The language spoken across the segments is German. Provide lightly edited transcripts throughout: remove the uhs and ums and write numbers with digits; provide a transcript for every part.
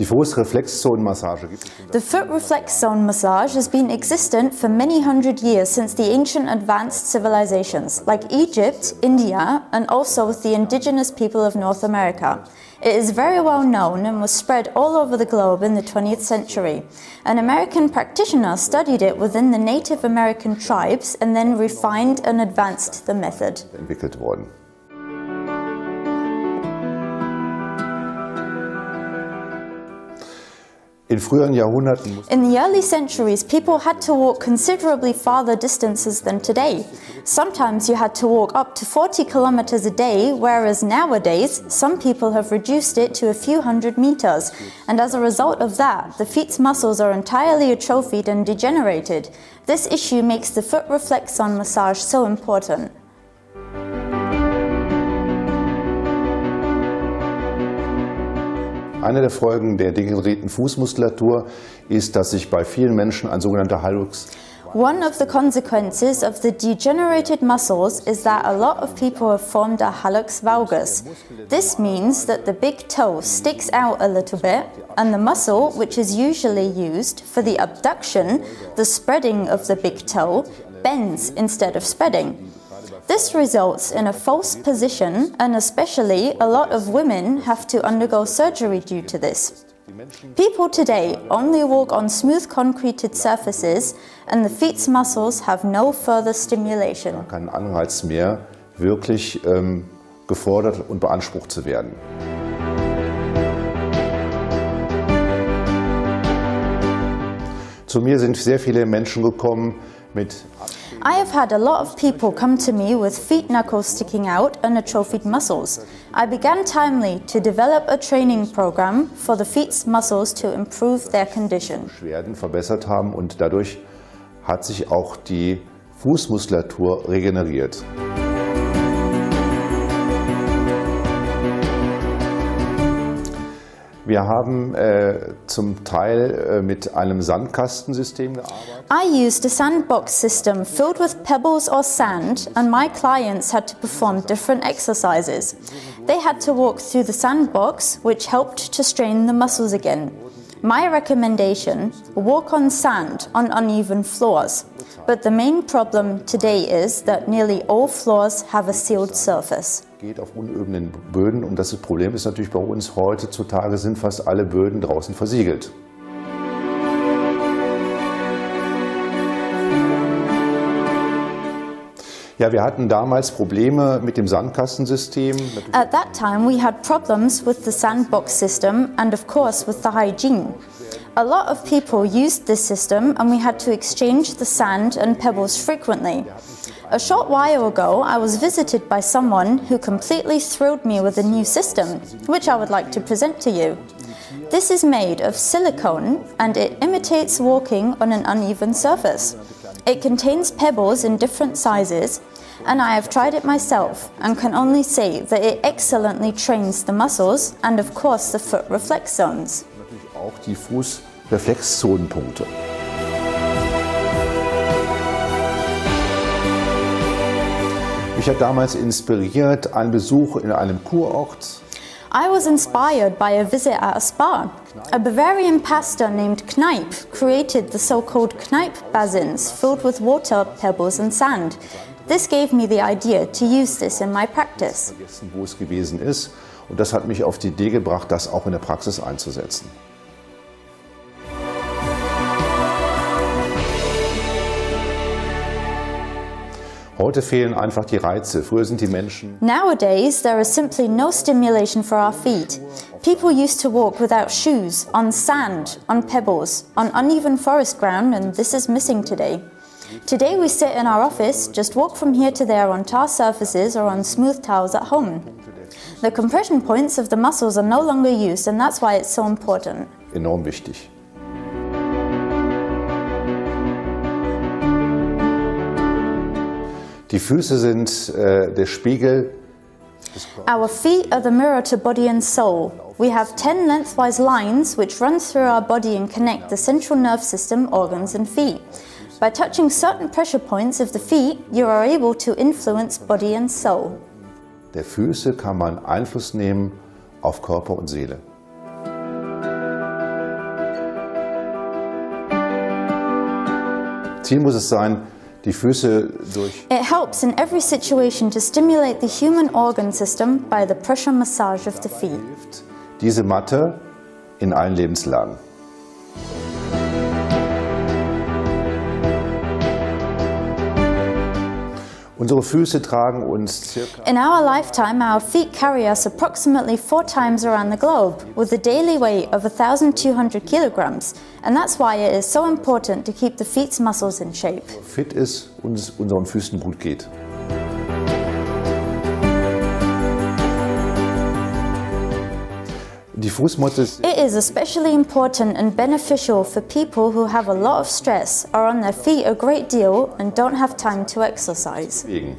Die Fußreflexzonenmassage gibt es. The foot reflex zone massage has been existent for many hundred years since the ancient advanced civilizations like Egypt, India, and also with the indigenous people of North America. It is very well known and was spread all over the globe in the 20th century. An American practitioner studied it within the Native American tribes and then refined and advanced the method. Entwickelt worden. In früheren Jahrhunderten In the early centuries, people had to walk considerably farther distances than today. Sometimes you had to walk up to 40 kilometers a day, whereas nowadays, some people have reduced it to a few hundred meters. And as a result of that, the feet's muscles are entirely atrophied and degenerated. This issue makes the foot reflexon massage so important. Eine der Folgen der degenerierten Fußmuskulatur ist, dass sich bei vielen Menschen ein sogenannter Hallux. One of the consequences of the degenerated muscles is that a lot of people have formed a hallux valgus. This means that the big toe sticks out a little bit and the muscle, which is usually used for the abduction, the spreading of the big toe, bends instead of spreading. This results in a false position, and especially a lot of women have to undergo surgery due to this. People today only walk on smooth concreted surfaces and the feet's muscles have no further stimulation. Kein Anreiz mehr, wirklich gefordert und beansprucht zu werden. Zu mir sind sehr viele Menschen gekommen mit I have had a lot of people come to me with feet knuckles sticking out and atrophied muscles. I began timely to develop a training program for the feet's muscles to improve their condition. Beschwerden verbessert haben und dadurch hat sich auch die Fußmuskulatur regeneriert. Wir haben zum Teil mit einem Sandkastensystem gearbeitet. I used a sandbox system filled with pebbles or sand, and my clients had to perform different exercises. They had to walk through the sandbox, which helped to strain the muscles again. My recommendation: walk on sand on uneven floors. But the main problem today is that nearly all floors have a sealed surface. Geht auf unebenen Böden und das Problem ist natürlich bei uns heutzutage sind fast alle Böden draußen versiegelt. Ja, wir hatten damals Probleme mit dem Sandkastensystem. At that time we had problems with the sandbox system and of course with the hygiene. A lot of people used this system and we had to exchange the sand and pebbles frequently. A short while ago, I was visited by someone who completely thrilled me with a new system, which I would like to present to you. This is made of silicone and it imitates walking on an uneven surface. It contains pebbles in different sizes, and I have tried it myself and can only say that it excellently trains the muscles and of course the foot reflex zones. Natürlich auch die Fußreflexzonenpunkte. Mich hat damals inspiriert ein Besuch in einem Kurort. I was inspired by a visit at a spa. A Bavarian pastor named Kneipp created the so-called Kneipp basins filled with water, pebbles and sand. This gave me the idea to use this in my practice. Vergessen, wo es gewesen ist, und das hat mich auf die Idee gebracht, das auch in der Praxis einzusetzen. Heute fehlen einfach die Reize. Früher sind die Menschen. Nowadays, there is simply no stimulation for our feet. People used to walk without shoes, on sand, on pebbles, on uneven forest ground, and this is missing today. Today we sit in our office, just walk from here to there on tar surfaces or on smooth tiles at home. The compression points of the muscles are no longer used, and that's why it's so important. Enorm wichtig. Die Füße sind der Spiegel. Our feet are the mirror to body and soul. We have 10 lengthwise lines which run through our body and connect the central nerve system, organs and feet. By touching certain pressure points of the feet, you are able to influence body and soul. Der Füße kann man Einfluss nehmen auf Körper und Seele. Ziel muss es sein, die Füße durch It helps in every situation to stimulate the human organ system by the pressure massage of the feet. diese Matte in allen Lebenslagen. Unsere Füße tragen uns circa In our lifetime, our feet carry us approximately 4 times around the globe, with a daily weight of 1,200 kilograms, and that's why it is so important to keep the feet's muscles in shape. fit ist und es unseren Füßen gut geht. Die Fußmatte ist It is especially important and beneficial for people who have a lot of stress, are on their feet a great deal, and don't have time to exercise. deswegen.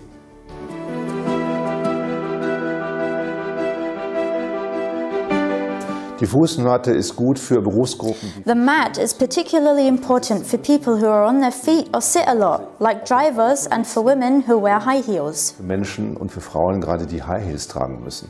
Die Fußmatte ist gut für Berufsgruppen, The mat is particularly important for people who are on their feet or sit a lot, like drivers, and for women who wear high heels. für Menschen und für Frauen gerade die High Heels tragen müssen.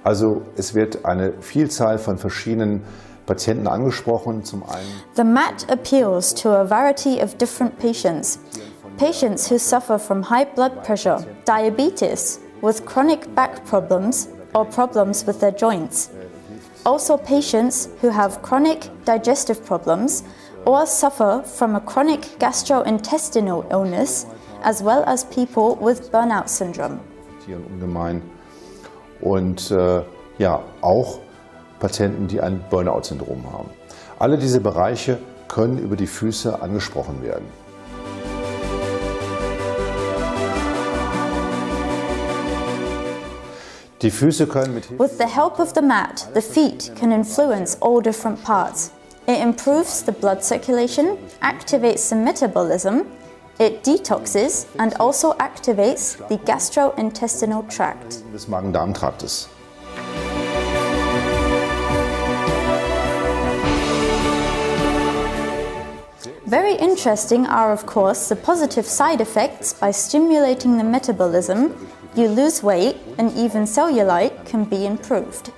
Also es wird eine Vielzahl von verschiedenen Patienten angesprochen. Zum einen The mat appeals to a variety of different patients. Patients who suffer from high blood pressure, diabetes, with chronic back problems or problems with their joints. Also patients who have chronic digestive problems or suffer from a chronic gastrointestinal illness, as well as people with burnout syndrome. Tieren ungemein. Und ja, auch Patienten, die ein Burnout-Syndrom haben. Alle diese Bereiche können über die Füße angesprochen werden. Die Füße können mit Hilfe With the help of the mat, the feet can influence all different parts. It improves the blood circulation, activates the metabolism, it detoxes, and also activates the gastrointestinal tract. des Magen-Darm-Traktes. Very interesting are, of course, the positive side effects. By stimulating the metabolism, you lose weight, and even cellulite can be improved.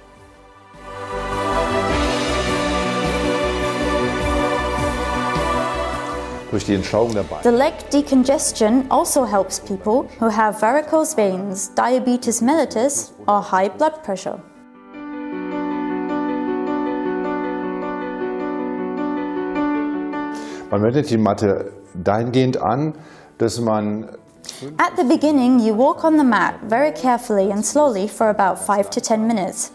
Durch die Entstauung der Beine The leg decongestion also helps people who have varicose veins, diabetes mellitus, or high blood pressure. Man wendet die Matte dahingehend an, dass man At the beginning, you walk on the mat very carefully and slowly for about 5 to 10 minutes.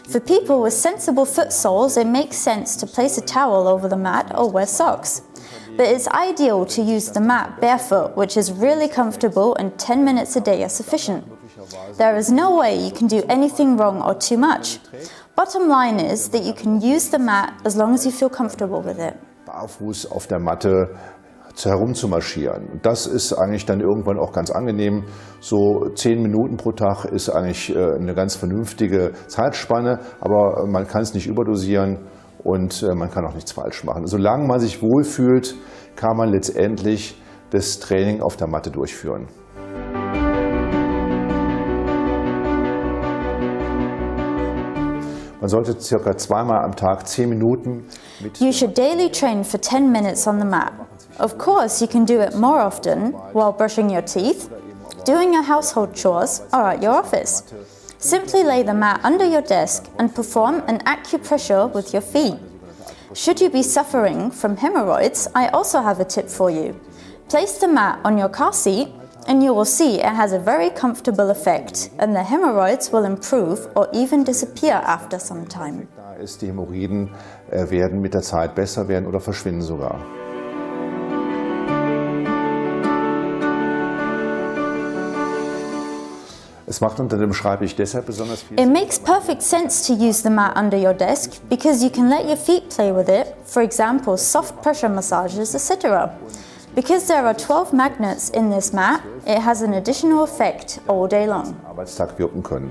For people with sensible foot soles, it makes sense to place a towel over the mat or wear socks. But it's ideal to use the mat barefoot, which is really comfortable, and 10 minutes a day are sufficient. There is no way you can do anything wrong or too much. Bottom line is that you can use the mat as long as you feel comfortable with it. barfuß auf der Matte herumzumarschieren. Und das ist eigentlich dann irgendwann auch ganz angenehm. So 10 Minuten pro Tag ist eigentlich eine ganz vernünftige Zeitspanne, aber man kann es nicht überdosieren und man kann auch nichts falsch machen. Solange man sich wohlfühlt, kann man letztendlich das Training auf der Matte durchführen. Man sollte circa zweimal am Tag 10 Minuten mit You should daily train for 10 minutes on the mat. Of course, you can do it more often while brushing your teeth, doing your household chores, or at your office. Simply lay the mat under your desk and perform an acupressure with your feet. Should you be suffering from hemorrhoids, I also have a tip for you. Place the mat on your car seat and you will see it has a very comfortable effect, and the hemorrhoids will improve or even disappear after some time. Da ist, die Hämorrhoiden werden mit der Zeit besser werden oder verschwinden sogar. Es macht unter dem Schreibtisch deshalb besonders viel It makes perfect sense to use the mat under your desk because you can let your feet play with it, for example, soft pressure massages, etc. Because there are 12 magnets in this mat, it has an additional effect all day long. Arbeitstag wirken können.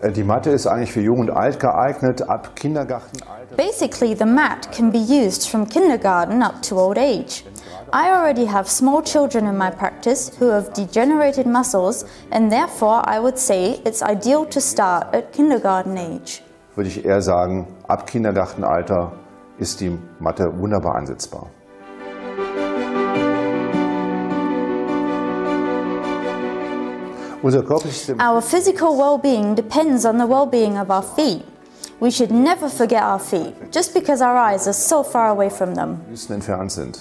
Die Matte ist eigentlich für Jung und Alt geeignet, ab Kindergartenalter. Basically, the mat can be used from kindergarten up to old age. I already have small children in my practice who have degenerated muscles, and therefore I would say it's ideal to start at kindergarten age. Würde ich eher sagen, ab Kindergartenalter ist die Matte wunderbar einsetzbar. Our physical well-being depends on the well-being of our feet. We should never forget our feet, just because our eyes are so far away from them. Entfernt sind.